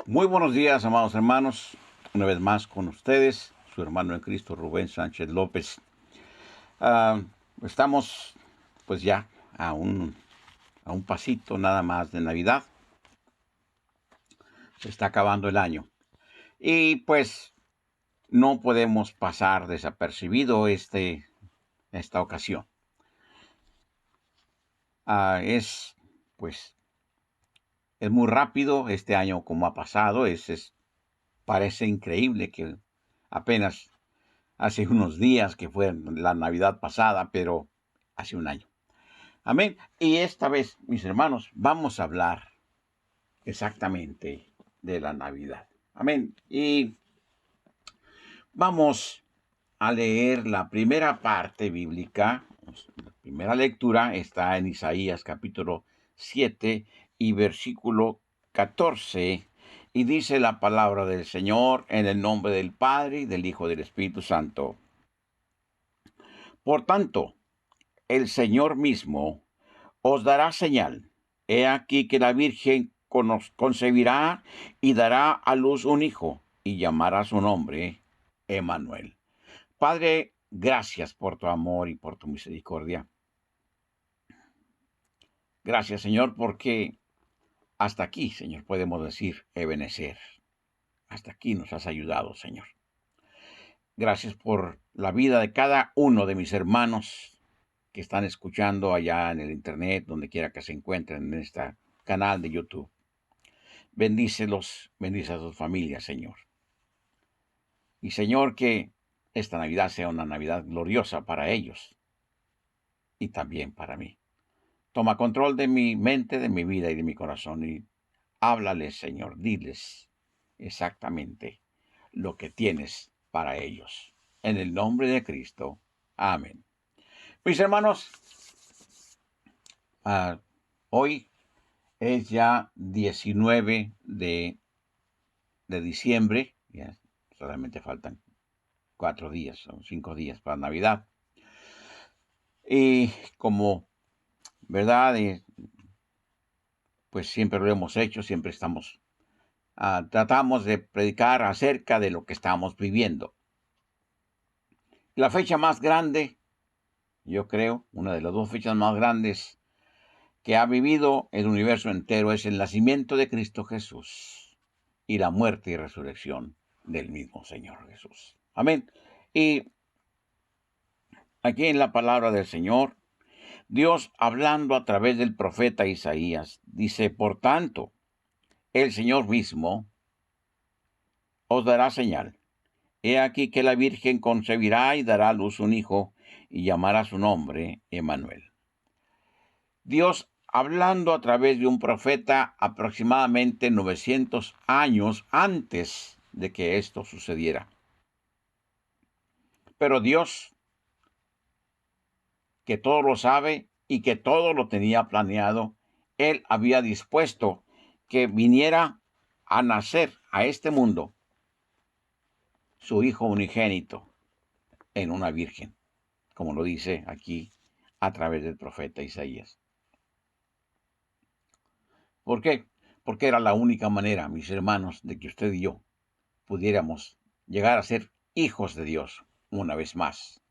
Muy buenos días, amados hermanos. Una vez más con ustedes, su hermano en Cristo, Rubén Sánchez López. Ah, Estamos pues ya a un pasito nada más de Navidad. Se está acabando el año. Y pues no podemos pasar desapercibido esta ocasión. Es pues es muy rápido este año como ha pasado. Parece increíble que apenas hace unos días que fue la Navidad pasada, pero hace un año. Amén. Y esta vez, mis hermanos, vamos a hablar exactamente de la Navidad. Amén. Y vamos a leer la primera parte bíblica. La primera lectura está en Isaías capítulo 7 y versículo 14. Y dice la palabra del Señor en el nombre del Padre, y del Hijo y del Espíritu Santo. Por tanto, el Señor mismo os dará señal. He aquí que la Virgen concebirá y dará a luz un hijo, y llamará su nombre Emmanuel. Padre, gracias por tu amor y por tu misericordia. Gracias, Señor, porque hasta aquí, Señor, podemos decir Ebenezer. Hasta aquí nos has ayudado, Señor. Gracias por la vida de cada uno de mis hermanos que están escuchando allá en el internet, donde quiera que se encuentren en este canal de YouTube. Bendícelos, bendice a sus familias, Señor. Y Señor, que esta Navidad sea una Navidad gloriosa para ellos y también para mí. Toma control de mi mente, de mi vida y de mi corazón y háblales, Señor, diles exactamente lo que tienes para ellos. En el nombre de Cristo. Amén. Mis hermanos, hoy es ya 19 de diciembre, ya solamente faltan 4 días o 5 días para Navidad. Y como, ¿verdad? Pues siempre lo hemos hecho, siempre tratamos de predicar acerca de lo que estamos viviendo. La fecha más grande, yo creo, una de las dos fechas más grandes que ha vivido el universo entero es el nacimiento de Cristo Jesús y la muerte y resurrección del mismo Señor Jesús. Amén. Y aquí en la palabra del Señor, Dios hablando a través del profeta Isaías, dice, por tanto, el Señor mismo os dará señal. He aquí que la Virgen concebirá y dará a luz un hijo, y llamará su nombre Emmanuel. Dios hablando a través de un profeta aproximadamente 900 años antes de que esto sucediera. Pero Dios, que todo lo sabe y que todo lo tenía planeado, Él había dispuesto que viniera a nacer a este mundo su Hijo unigénito en una virgen, como lo dice aquí a través del profeta Isaías. ¿Por qué? Porque era la única manera, mis hermanos, de que usted y yo pudiéramos llegar a ser hijos de Dios una vez más,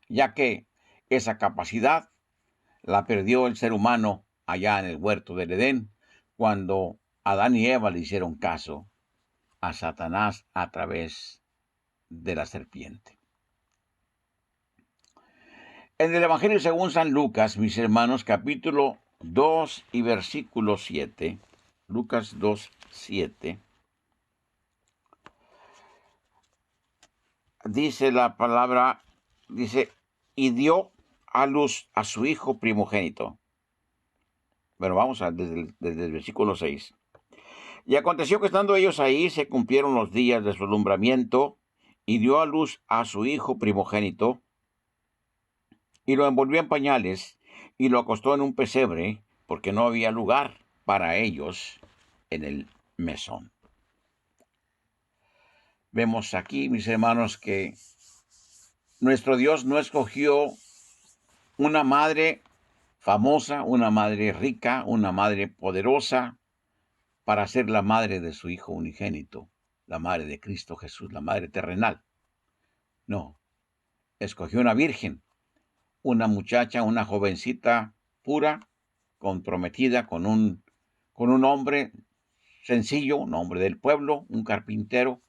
ya que esa capacidad la perdió el ser humano allá en el huerto del Edén, cuando Adán y Eva le hicieron caso a Satanás a través de la serpiente. En el Evangelio según San Lucas, mis hermanos, capítulo 2 y versículo 7, Lucas 2, 7, dice la palabra, dice, y dio a luz a su hijo primogénito. Bueno, vamos desde el versículo 6. Y aconteció que estando ellos ahí, se cumplieron los días de su alumbramiento, y dio a luz a su hijo primogénito, y lo envolvió en pañales, y lo acostó en un pesebre, porque no había lugar para ellos en el mesón. Vemos aquí, mis hermanos, que nuestro Dios no escogió una madre famosa, una madre rica, una madre poderosa, para ser la madre de su Hijo unigénito, la madre de Cristo Jesús, la madre terrenal. No, escogió una virgen, una muchacha, una jovencita pura, comprometida con un hombre sencillo, un hombre del pueblo, un carpintero.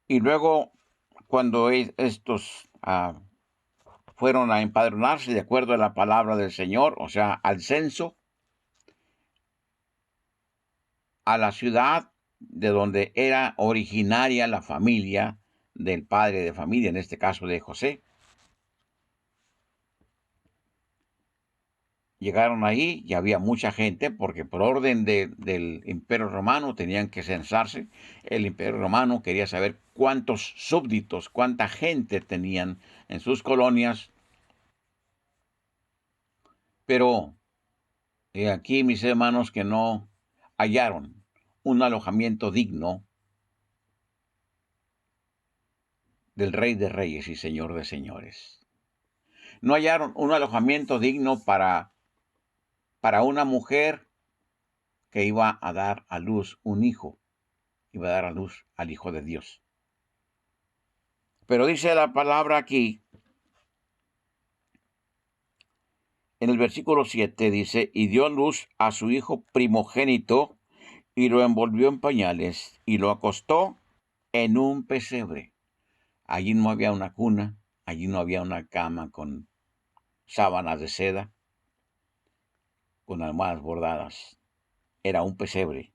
Y luego, cuando estos fueron a empadronarse de acuerdo a la palabra del Señor, o sea, al censo, a la ciudad de donde era originaria la familia del padre de familia, en este caso de José. Llegaron ahí y había mucha gente porque por orden del Imperio Romano tenían que censarse. El Imperio Romano quería saber cuántos súbditos, cuánta gente tenían en sus colonias. Pero he aquí, mis hermanos, que no hallaron un alojamiento digno del Rey de Reyes y Señor de Señores. No hallaron un alojamiento digno para una mujer que iba a dar a luz un hijo, iba a dar a luz al Hijo de Dios. Pero dice la palabra aquí, en el versículo 7, dice, y dio luz a su hijo primogénito, y lo envolvió en pañales, y lo acostó en un pesebre. Allí no había una cuna, allí no había una cama con sábanas de seda, con almohadas bordadas. Era un pesebre.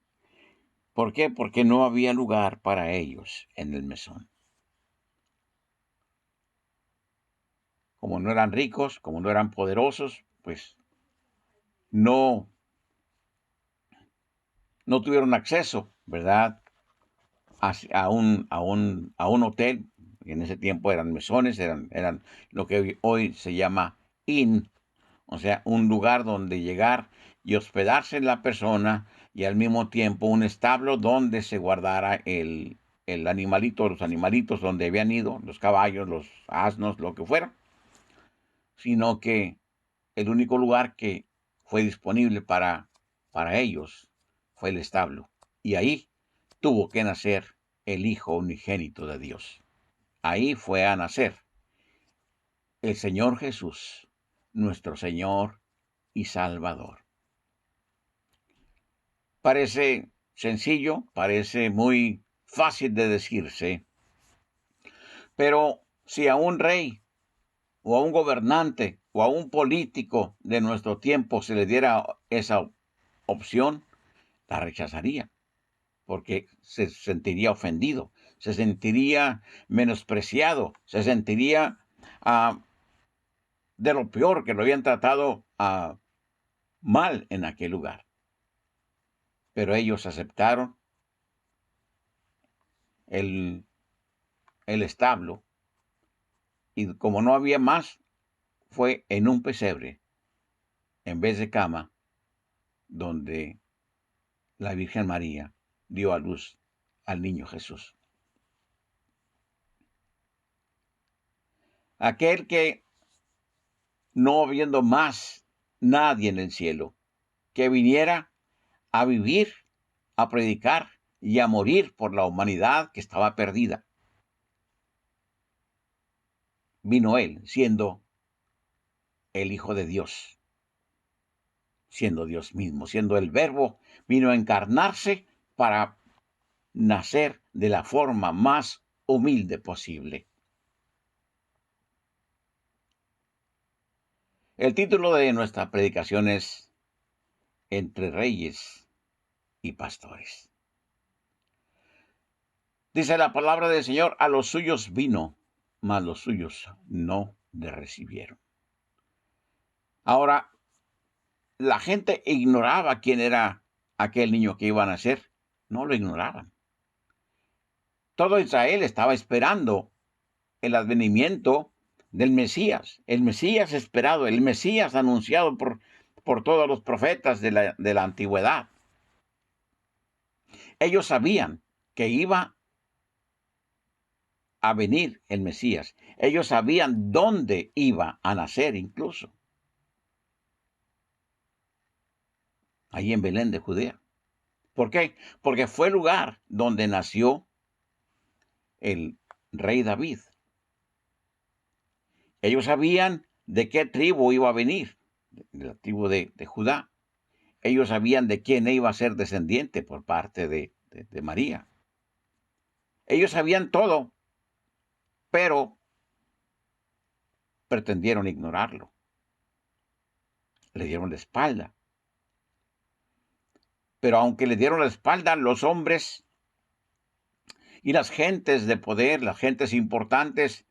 ¿Por qué? Porque no había lugar para ellos en el mesón. Como no eran ricos, como no eran poderosos, pues no tuvieron acceso, ¿verdad?, a un hotel. En ese tiempo eran mesones, eran lo que hoy se llama inn, o sea, un lugar donde llegar y hospedarse la persona, y al mismo tiempo un establo donde se guardara el animalito, los animalitos donde habían ido, los caballos, los asnos, lo que fuera, sino que el único lugar que fue disponible para ellos fue el establo. Y ahí tuvo que nacer el Hijo unigénito de Dios. Ahí fue a nacer el Señor Jesús, nuestro Señor y Salvador. Parece sencillo, parece muy fácil de decirse, pero si a un rey o a un gobernante o a un político de nuestro tiempo se le diera esa opción, la rechazaría, porque se sentiría ofendido, se sentiría menospreciado, se sentiría de lo peor, que lo habían tratado mal en aquel lugar. Pero ellos aceptaron el establo, y como no había más, fue en un pesebre, en vez de cama, donde la Virgen María dio a luz al niño Jesús. Aquel que, no habiendo más nadie en el cielo, que viniera a vivir, a predicar y a morir por la humanidad que estaba perdida. Vino él, siendo el Hijo de Dios, siendo Dios mismo, siendo el Verbo, vino a encarnarse para nacer de la forma más humilde posible. El título de nuestra predicación es Entre Reyes y Pastores. Dice la palabra del Señor, a los suyos vino, mas los suyos no le recibieron. Ahora, la gente ignoraba quién era aquel niño que iba a nacer. No lo ignoraban. Todo Israel estaba esperando el advenimiento del Mesías, el Mesías esperado, el Mesías anunciado por todos los profetas de la antigüedad. Ellos sabían que iba a venir el Mesías. Ellos sabían dónde iba a nacer incluso. ahí en Belén de Judea. ¿Por qué? Porque fue el lugar donde nació el rey David. Ellos sabían de qué tribu iba a venir, de la tribu de Judá. Ellos sabían de quién iba a ser descendiente por parte de María. Ellos sabían todo, pero pretendieron ignorarlo. Le dieron la espalda. Pero aunque le dieron la espalda, los hombres y las gentes de poder, las gentes importantes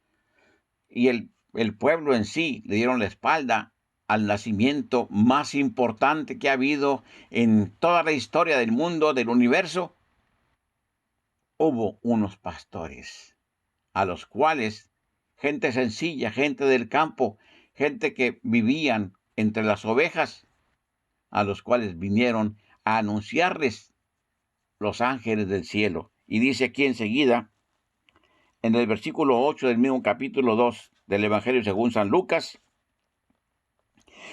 y el pueblo en sí le dieron la espalda al nacimiento más importante que ha habido en toda la historia del mundo, del universo. Hubo unos pastores a los cuales gente sencilla, gente del campo, gente que vivían entre las ovejas, a los cuales vinieron a anunciarles los ángeles del cielo. Y dice aquí enseguida, en el versículo 8 del mismo capítulo 2 del Evangelio según San Lucas,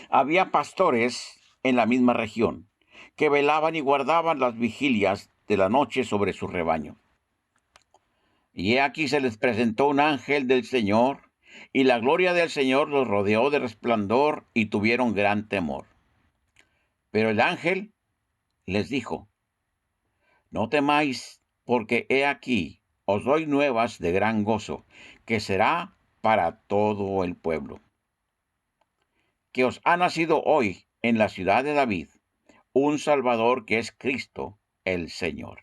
había pastores en la misma región que velaban y guardaban las vigilias de la noche sobre su rebaño. Y he aquí se les presentó un ángel del Señor, y la gloria del Señor los rodeó de resplandor y tuvieron gran temor. Pero el ángel les dijo: no temáis, porque he aquí os doy nuevas de gran gozo, que será para todo el pueblo. Que os ha nacido hoy en la ciudad de David un Salvador, que es Cristo el Señor.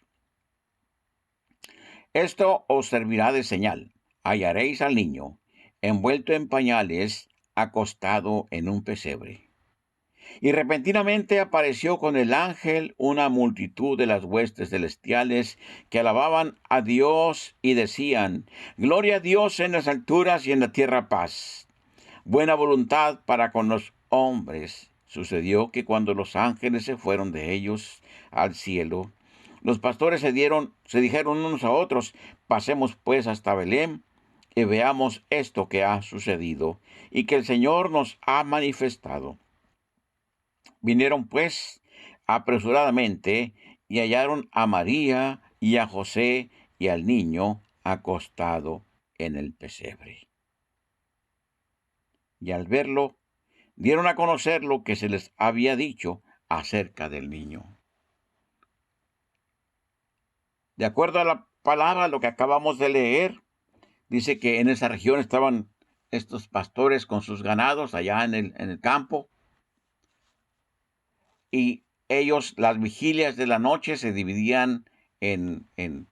Esto os servirá de señal: hallaréis al niño envuelto en pañales, acostado en un pesebre. Y repentinamente apareció con el ángel una multitud de las huestes celestiales que alababan a Dios y decían: gloria a Dios en las alturas y en la tierra paz, buena voluntad para con los hombres. Sucedió que cuando los ángeles se fueron de ellos al cielo, los pastores se dijeron unos a otros: pasemos pues hasta Belén y veamos esto que ha sucedido y que el Señor nos ha manifestado. Vinieron pues apresuradamente y hallaron a María y a José y al niño acostado en el pesebre. Y al verlo, dieron a conocer lo que se les había dicho acerca del niño. De acuerdo a la palabra, lo que acabamos de leer, dice que en esa región estaban estos pastores con sus ganados allá en el campo, y ellos, las vigilias de la noche se dividían en, en,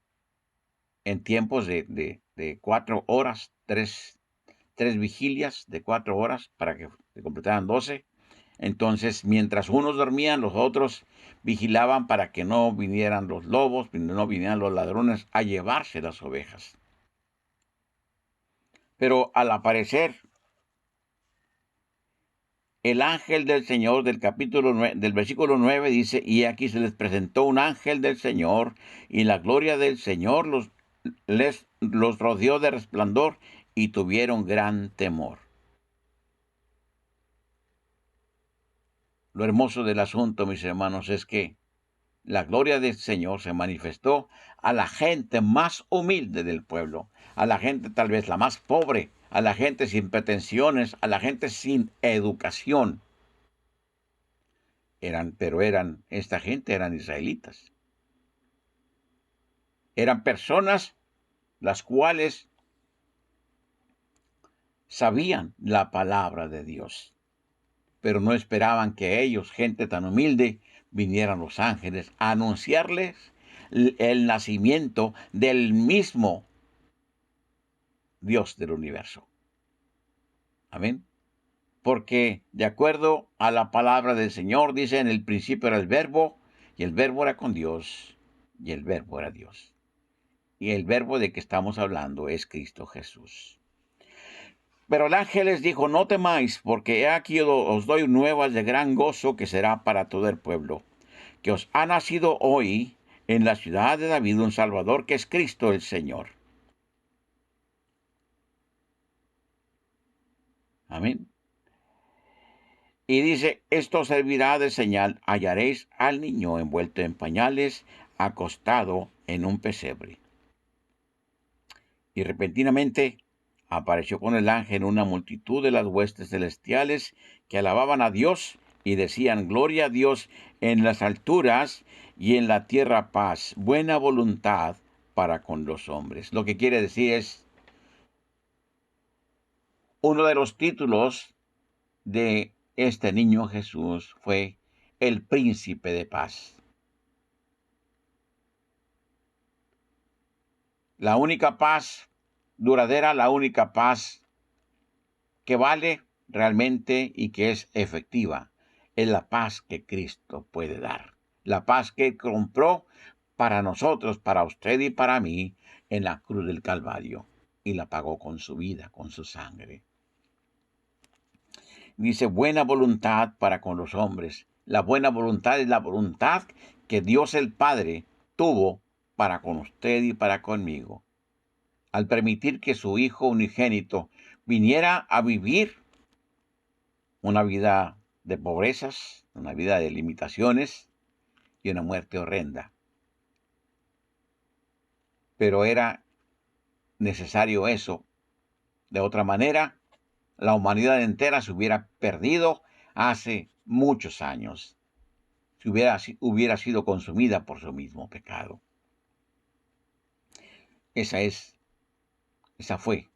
en tiempos de 4 horas, tres vigilias de 4 horas para que se completaran 12. Entonces, mientras unos dormían, los otros vigilaban para que no vinieran los lobos, no vinieran los ladrones a llevarse las ovejas. Pero al aparecer el ángel del Señor del capítulo 9, del versículo 9 dice: y aquí se les presentó un ángel del Señor, y la gloria del Señor los rodeó de resplandor, y tuvieron gran temor. Lo hermoso del asunto, mis hermanos, es que la gloria del Señor se manifestó a la gente más humilde del pueblo, a la gente tal vez la más pobre, a la gente sin pretensiones, a la gente sin educación. Esta gente eran israelitas. Eran personas las cuales sabían la palabra de Dios, pero no esperaban que ellos, gente tan humilde, vinieran los ángeles a anunciarles el nacimiento del mismo Dios del universo. Amén. Porque de acuerdo a la palabra del Señor, dice: en el principio era el Verbo, y el Verbo era con Dios, y el Verbo era Dios. Y el Verbo de que estamos hablando es Cristo Jesús. Pero el ángel les dijo: no temáis, porque he aquí os doy nuevas de gran gozo, que será para todo el pueblo, que os ha nacido hoy en la ciudad de David un Salvador, que es Cristo el Señor. Amén. Y dice, esto servirá de señal, hallaréis al niño envuelto en pañales, acostado en un pesebre. Y repentinamente apareció con el ángel una multitud de las huestes celestiales que alababan a Dios y decían, gloria a Dios en las alturas y en la tierra paz, buena voluntad para con los hombres. Lo que quiere decir es, uno de los títulos de este niño Jesús fue el príncipe de paz. La única paz duradera, la única paz que vale realmente y que es efectiva, es la paz que Cristo puede dar. La paz que Él compró para nosotros, para usted y para mí, en la cruz del Calvario. Y la pagó con su vida, con su sangre. Dice, buena voluntad para con los hombres. La buena voluntad es la voluntad que Dios el Padre tuvo para con usted y para conmigo, al permitir que su Hijo unigénito viniera a vivir una vida de pobrezas, una vida de limitaciones y una muerte horrenda. Pero era necesario eso. De otra manera, la humanidad entera se hubiera perdido hace muchos años, si hubiera sido consumida por su mismo pecado. Esa fue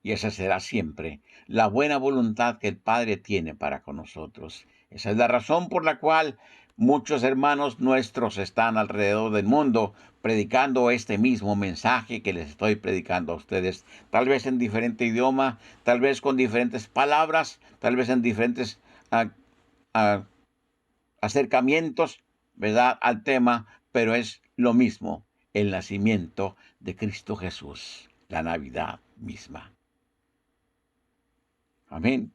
y esa será siempre la buena voluntad que el Padre tiene para con nosotros. Esa es la razón por la cual muchos hermanos nuestros están alrededor del mundo predicando este mismo mensaje que les estoy predicando a ustedes, tal vez en diferente idioma, tal vez con diferentes palabras, tal vez en diferentes acercamientos, ¿verdad?, al tema, pero es lo mismo, el nacimiento de Cristo Jesús, la Navidad misma. Amén.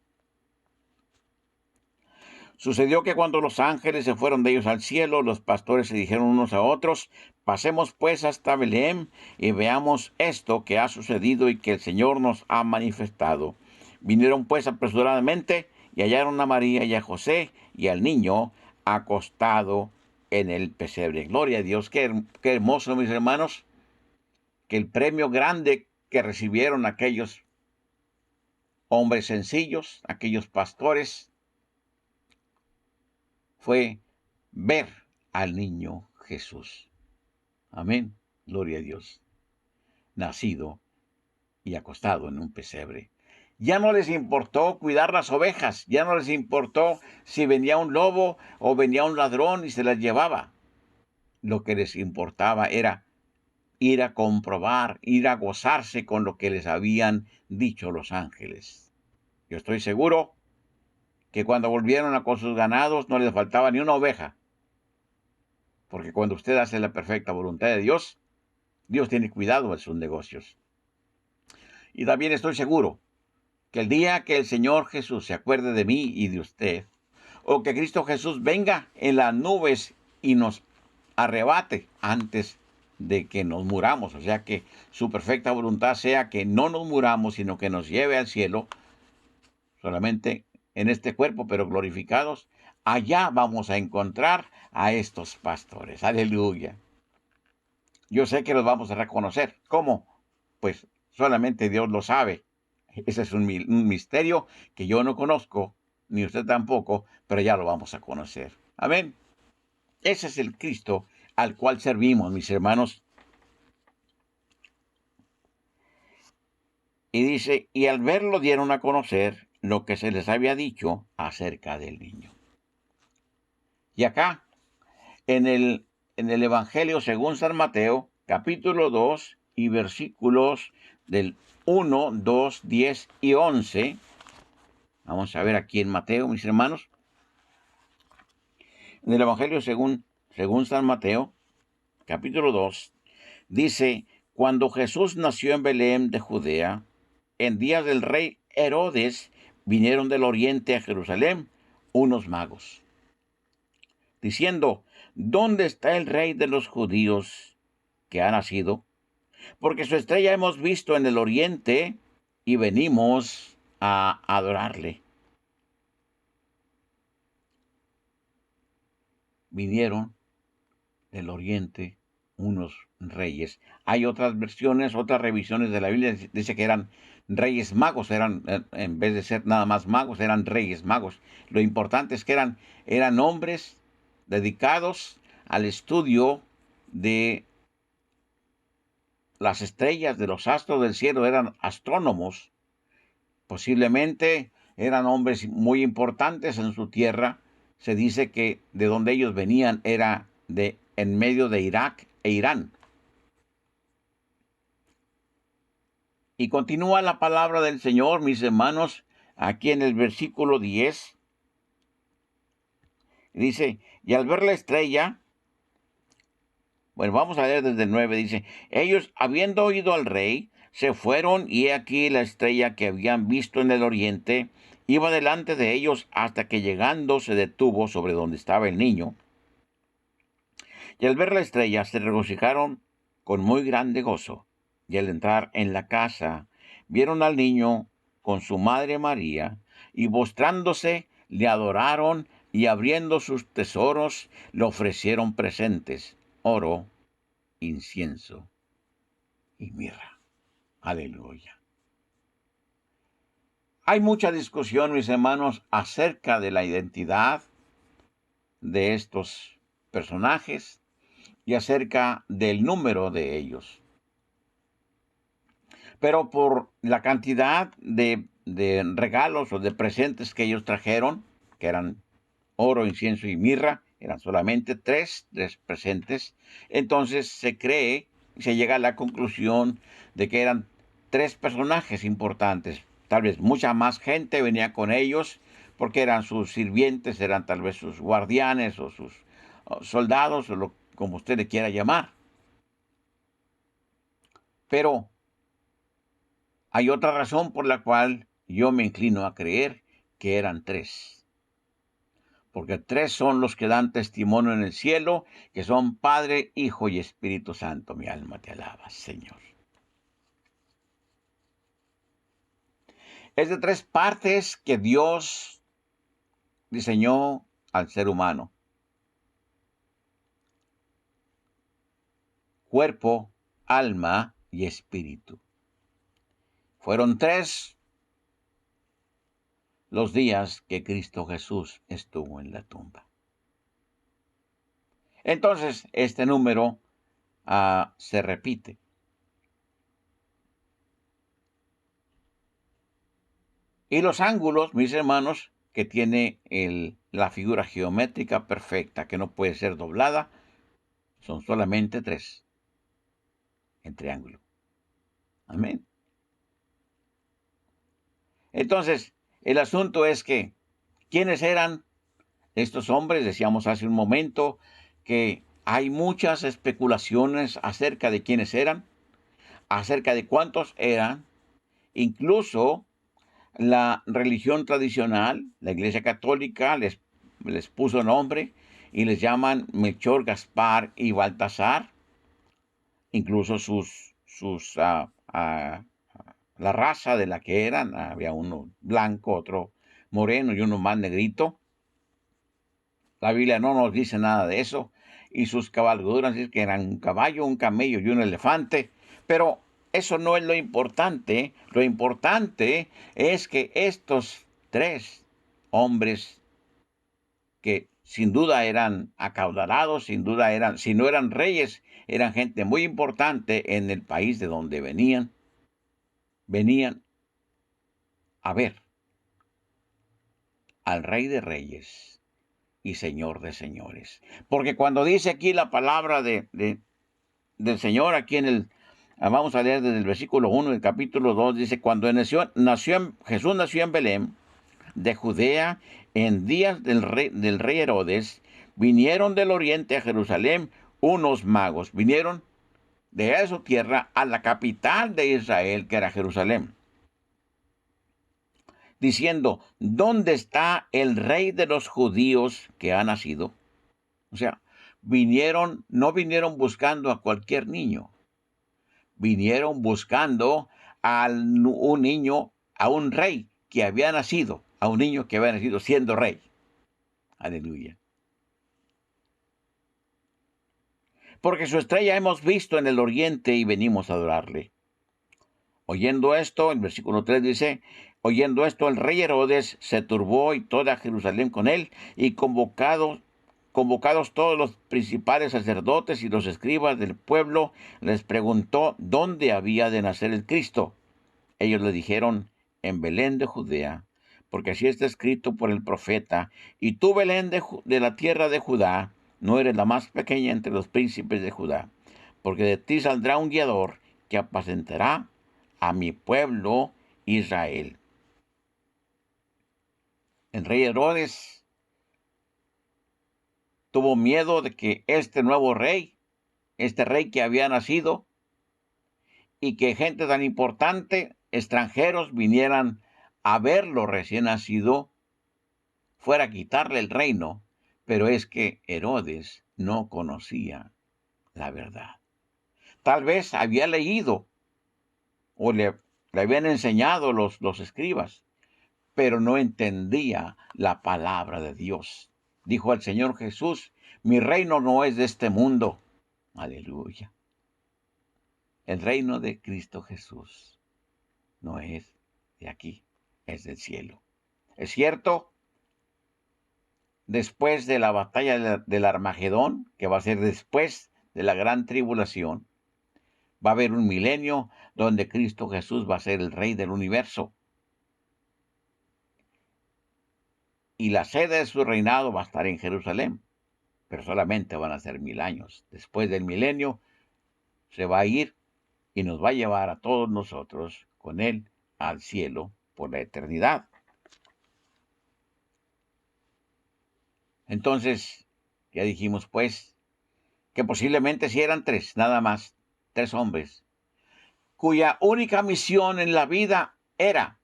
Sucedió que cuando los ángeles se fueron de ellos al cielo, los pastores se dijeron unos a otros, pasemos pues hasta Belén y veamos esto que ha sucedido y que el Señor nos ha manifestado. Vinieron pues apresuradamente y hallaron a María y a José y al niño acostado en el pesebre. Gloria a Dios, qué hermoso, mis hermanos, que el premio grande que recibieron aquellos hombres sencillos, aquellos pastores, fue ver al niño Jesús. Amén. Gloria a Dios. Nacido y acostado en un pesebre. Ya no les importó cuidar las ovejas, ya no les importó si venía un lobo o venía un ladrón y se las llevaba. Lo que les importaba era ir a comprobar, ir a gozarse con lo que les habían dicho los ángeles. Yo estoy seguro que cuando volvieron con sus ganados no les faltaba ni una oveja. Porque cuando usted hace la perfecta voluntad de Dios, Dios tiene cuidado de sus negocios. Y también estoy seguro que el día que el Señor Jesús se acuerde de mí y de usted, o que Cristo Jesús venga en las nubes y nos arrebate antes de que nos muramos, o sea que su perfecta voluntad sea que no nos muramos, sino que nos lleve al cielo, solamente en este cuerpo, pero glorificados, allá vamos a encontrar a estos pastores. Aleluya. Yo sé que los vamos a reconocer. ¿Cómo? Pues solamente Dios lo sabe. Ese es un misterio que yo no conozco, ni usted tampoco, pero ya lo vamos a conocer. Amén. Ese es el Cristo al cual servimos, mis hermanos. Y dice, y al verlo dieron a conocer lo que se les había dicho acerca del niño. Y acá, en el Evangelio según San Mateo, capítulo 2 y versículos del 1, 2, 10 y 11. Vamos a ver aquí en Mateo, mis hermanos. En el Evangelio según San Mateo, capítulo 2, dice, cuando Jesús nació en Belén de Judea, en días del rey Herodes, vinieron del oriente a Jerusalén unos magos, diciendo, ¿dónde está el rey de los judíos que ha nacido? Porque su estrella hemos visto en el oriente y venimos a adorarle. vinieron del oriente unos reyes. Hay otras versiones, otras revisiones de la Biblia, dice que eran reyes magos, eran, en vez de ser nada más magos, eran reyes magos. Lo importante es que eran hombres dedicados al estudio de las estrellas, de los astros del cielo, eran astrónomos. Posiblemente eran hombres muy importantes en su tierra. Se dice que de donde ellos venían era de en medio de Irak e Irán. Y continúa la palabra del Señor, mis hermanos, aquí en el versículo 10. Dice, y al ver la estrella, bueno, vamos a leer desde el 9, dice, ellos, habiendo oído al rey, se fueron, y he aquí la estrella que habían visto en el oriente, iba delante de ellos hasta que llegando se detuvo sobre donde estaba el niño. Y al ver la estrella se regocijaron con muy grande gozo. Y al entrar en la casa, vieron al niño con su madre María, y postrándose le adoraron, y abriendo sus tesoros le ofrecieron presentes, oro, incienso y mirra. Aleluya. Hay mucha discusión, mis hermanos, acerca de la identidad de estos personajes y acerca del número de ellos. Pero por la cantidad de regalos o de presentes que ellos trajeron, que eran oro, incienso y mirra, eran solamente tres presentes, entonces se cree, se llega a la conclusión de que eran tres personajes importantes. Tal vez mucha más gente venía con ellos, porque eran sus sirvientes, eran tal vez sus guardianes o sus soldados, o como usted le quiera llamar. Pero hay otra razón por la cual yo me inclino a creer que eran tres. Porque tres son los que dan testimonio en el cielo, que son Padre, Hijo y Espíritu Santo. Mi alma te alaba, Señor. Es de tres partes que Dios diseñó al ser humano: cuerpo, alma y espíritu. Fueron tres los días que Cristo Jesús estuvo en la tumba. Entonces, este número se repite. Y los ángulos, mis hermanos, que tiene la figura geométrica perfecta, que no puede ser doblada, son solamente tres en triángulo. Amén. Entonces, el asunto es que, ¿quiénes eran estos hombres? Decíamos hace un momento que hay muchas especulaciones acerca de quiénes eran, acerca de cuántos eran. Incluso la religión tradicional, la Iglesia Católica, les puso nombre y les llaman Melchor, Gaspar y Baltasar. Incluso la raza de la que eran, había uno blanco, otro moreno y uno más negrito. La Biblia no nos dice nada de eso. Y sus cabalgaduras dicen que eran un caballo, un camello y un elefante. Pero eso no es lo importante. Lo importante es que estos tres hombres, que sin duda eran acaudalados, sin duda eran, si no eran reyes, eran gente muy importante en el país de donde venían a ver al Rey de Reyes y Señor de Señores. Porque cuando dice aquí la palabra del Señor, aquí vamos a leer desde el versículo 1 del capítulo 2, dice, cuando Jesús nació en Belén, de Judea, en días del rey Herodes, vinieron del oriente a Jerusalén unos magos. Vinieron de su tierra a la capital de Israel, que era Jerusalén, diciendo, ¿dónde está el rey de los judíos que ha nacido? O sea, no vinieron buscando a cualquier niño, vinieron buscando un niño, a un rey que había nacido, a un niño que había nacido siendo rey. Aleluya. porque su estrella hemos visto en el oriente y venimos a adorarle. Oyendo esto, el versículo 3 dice, oyendo esto, el rey Herodes se turbó y toda Jerusalén con él, y convocados todos los principales sacerdotes y los escribas del pueblo, les preguntó dónde había de nacer el Cristo. Ellos le dijeron, en Belén de Judea, porque así está escrito por el profeta, y tú, Belén de la tierra de Judá, no eres la más pequeña entre los príncipes de Judá, porque de ti saldrá un guiador que apacentará a mi pueblo Israel. El rey Herodes tuvo miedo de que este nuevo rey, este rey que había nacido, y que gente tan importante, extranjeros, vinieran a verlo recién nacido, fuera a quitarle el reino. Pero es que Herodes no conocía la verdad. Tal vez había leído o le habían enseñado los escribas, pero no entendía la palabra de Dios. Dijo el Señor Jesús, mi reino no es de este mundo. Aleluya. El reino de Cristo Jesús no es de aquí, es del cielo. Es cierto, después de la batalla del Armagedón, que va a ser después de la gran tribulación, va a haber un milenio donde Cristo Jesús va a ser el rey del universo. Y la sede de su reinado va a estar en Jerusalén, pero solamente van a ser 1000 años. Después del milenio se va a ir y nos va a llevar a todos nosotros con él al cielo por la eternidad. Entonces, ya dijimos pues que posiblemente si eran 3, nada más, 3 hombres, cuya única misión en la vida era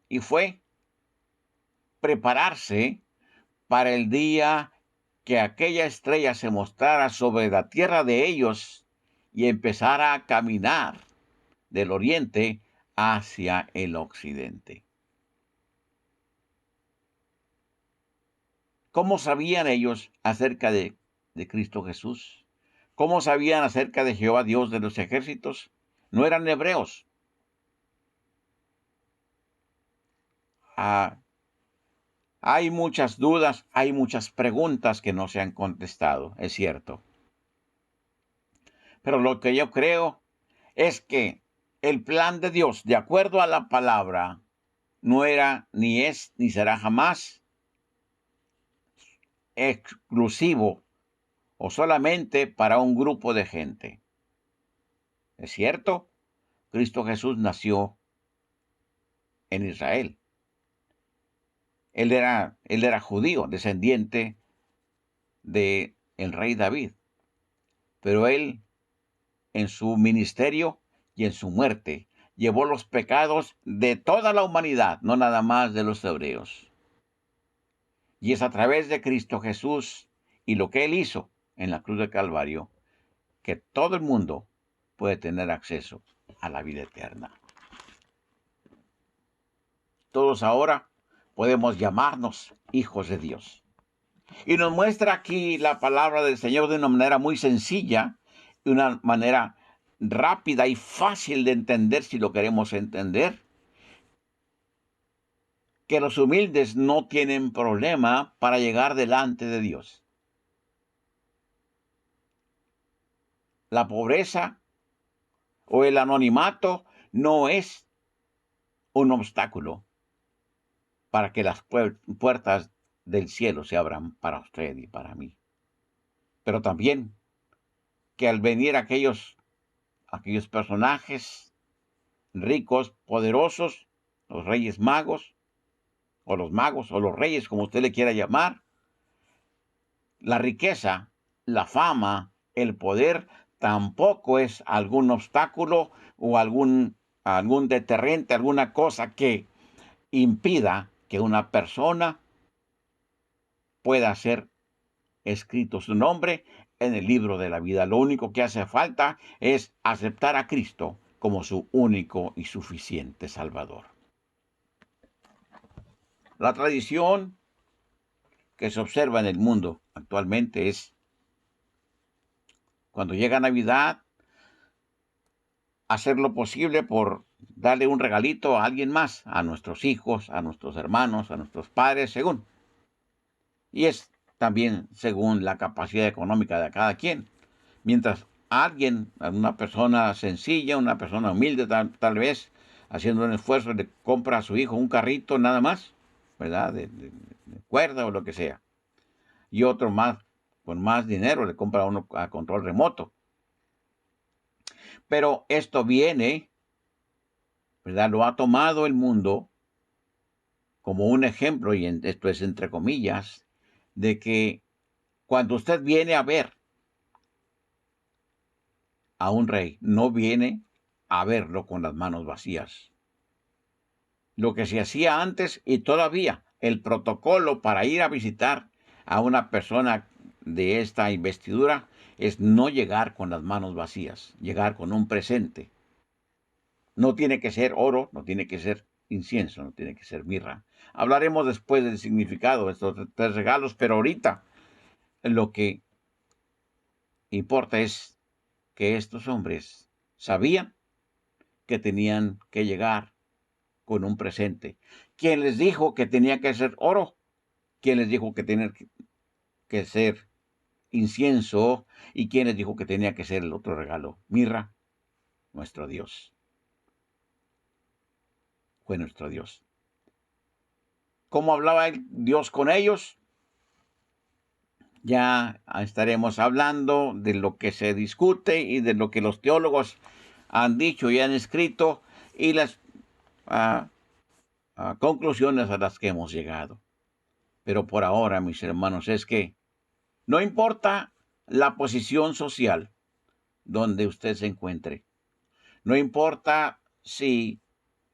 y fue prepararse para el día que aquella estrella se mostrara sobre la tierra de ellos y empezara a caminar del oriente hacia el occidente. ¿Cómo sabían ellos acerca de Cristo Jesús? ¿Cómo sabían acerca de Jehová Dios de los ejércitos? No eran hebreos. Hay muchas dudas, hay muchas preguntas que no se han contestado, es cierto. Pero lo que yo creo es que el plan de Dios, de acuerdo a la palabra, no era, ni es, ni será jamás exclusivo o solamente para un grupo de gente. Es cierto, Cristo Jesús nació en Israel. Él era judío, descendiente de el rey David. Pero él, en su ministerio y en su muerte, llevó los pecados de toda la humanidad, no nada más de los hebreos. Y es a través de Cristo Jesús y lo que él hizo en la cruz de Calvario que todo el mundo puede tener acceso a la vida eterna. Todos ahora podemos llamarnos hijos de Dios. Y nos muestra aquí la palabra del Señor de una manera muy sencilla, de una manera rápida y fácil de entender si lo queremos entender, que los humildes no tienen problema para llegar delante de Dios. La pobreza o el anonimato no es un obstáculo para que las puertas del cielo se abran para usted y para mí. Pero también que al venir aquellos personajes ricos, poderosos, los reyes magos, o los magos, o los reyes, como usted le quiera llamar, la riqueza, la fama, el poder, tampoco es algún obstáculo o algún deterrente, alguna cosa que impida que una persona pueda ser escrito su nombre en el libro de la vida. Lo único que hace falta es aceptar a Cristo como su único y suficiente Salvador. La tradición que se observa en el mundo actualmente es cuando llega Navidad, hacer lo posible por darle un regalito a alguien más, a nuestros hijos, a nuestros hermanos, a nuestros padres, según. Y es también según la capacidad económica de cada quien. Mientras alguien, una persona sencilla, una persona humilde tal vez, haciendo un esfuerzo, le compra a su hijo un carrito nada más, ¿verdad? De cuerda o lo que sea. Y otro más, con más dinero, le compra uno a control remoto. Pero esto viene, ¿verdad? Lo ha tomado el mundo como un ejemplo, y esto es entre comillas, de que cuando usted viene a ver a un rey, no viene a verlo con las manos vacías. Lo que se hacía antes y todavía el protocolo para ir a visitar a una persona de esta investidura es no llegar con las manos vacías, llegar con un presente. No tiene que ser oro, no tiene que ser incienso, no tiene que ser mirra. Hablaremos después del significado de estos tres regalos, pero ahorita lo que importa es que estos hombres sabían que tenían que llegar con un presente. ¿Quién les dijo que tenía que ser oro? ¿Quién les dijo que tenía que ser incienso? ¿Y quién les dijo que tenía que ser el otro regalo? Mirra, nuestro Dios. Fue nuestro Dios. ¿Cómo hablaba Dios con ellos? Ya estaremos hablando de lo que se discute y de lo que los teólogos han dicho y han escrito y las conclusiones a las que hemos llegado. Pero por ahora, mis hermanos, es que no importa la posición social donde usted se encuentre, no importa si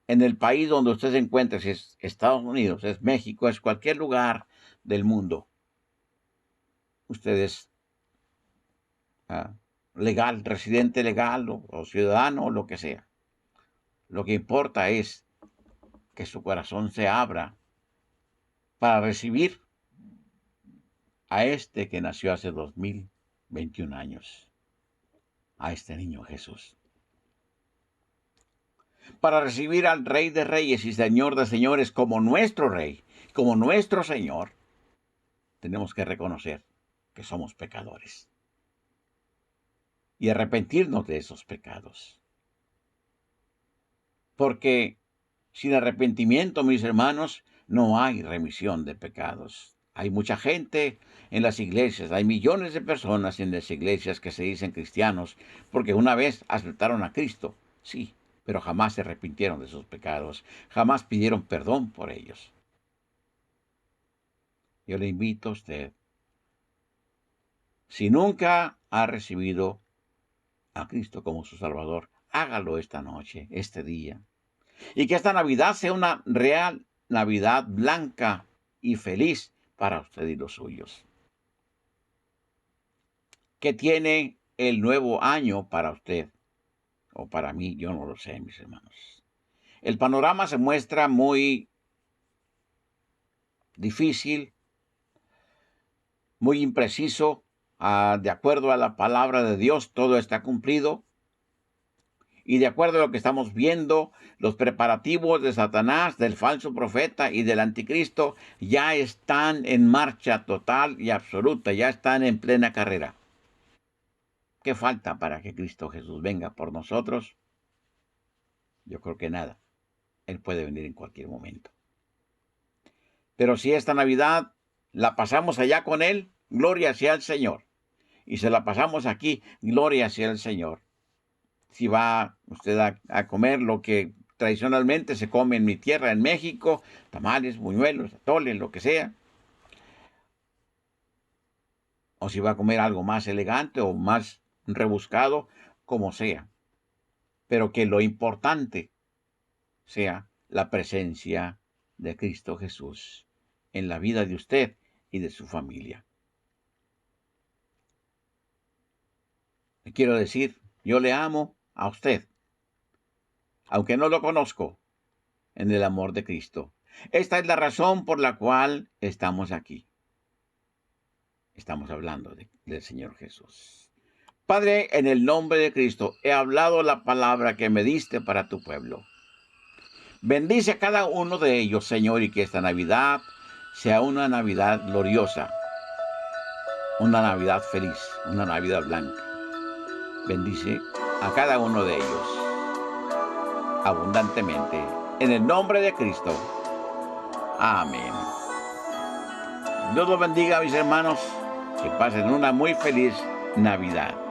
en el país donde usted se encuentre, si es Estados Unidos, es México, es cualquier lugar del mundo, usted es legal, residente legal o ciudadano o lo que sea. Lo que importa es que su corazón se abra para recibir a este que nació hace 2021 años, a este niño Jesús. Para recibir al Rey de Reyes y Señor de Señores como nuestro Rey, como nuestro Señor, tenemos que reconocer que somos pecadores y arrepentirnos de esos pecados. Porque sin arrepentimiento, mis hermanos, no hay remisión de pecados. Hay mucha gente en las iglesias, hay millones de personas en las iglesias que se dicen cristianos porque una vez aceptaron a Cristo, sí, pero jamás se arrepintieron de sus pecados, jamás pidieron perdón por ellos. Yo le invito a usted, si nunca ha recibido a Cristo como su Salvador, hágalo esta noche, este día. Y que esta Navidad sea una real Navidad blanca y feliz para usted y los suyos. ¿Qué tiene el nuevo año para usted? O para mí, yo no lo sé, mis hermanos. El panorama se muestra muy difícil, muy impreciso. De acuerdo a la palabra de Dios, todo está cumplido. Y de acuerdo a lo que estamos viendo, los preparativos de Satanás, del falso profeta y del anticristo ya están en marcha total y absoluta, ya están en plena carrera. ¿Qué falta para que Cristo Jesús venga por nosotros? Yo creo que nada. Él puede venir en cualquier momento. Pero si esta Navidad la pasamos allá con Él, gloria sea al Señor. Y se la pasamos aquí, gloria sea al Señor. Si va usted a comer lo que tradicionalmente se come en mi tierra, en México, tamales, buñuelos, atoles, lo que sea, o si va a comer algo más elegante o más rebuscado, como sea, pero que lo importante sea la presencia de Cristo Jesús en la vida de usted y de su familia. Le quiero decir, yo le amo a usted, aunque no lo conozco, en el amor de Cristo. Esta es la razón por la cual estamos aquí. Estamos hablando del Señor Jesús. Padre, en el nombre de Cristo, he hablado la palabra que me diste para tu pueblo. Bendice a cada uno de ellos, Señor, y que esta Navidad sea una Navidad gloriosa, una Navidad feliz, una Navidad blanca. Bendice a cada uno de ellos abundantemente. En el nombre de Cristo. Amén. Dios los bendiga, mis hermanos. Que pasen una muy feliz Navidad.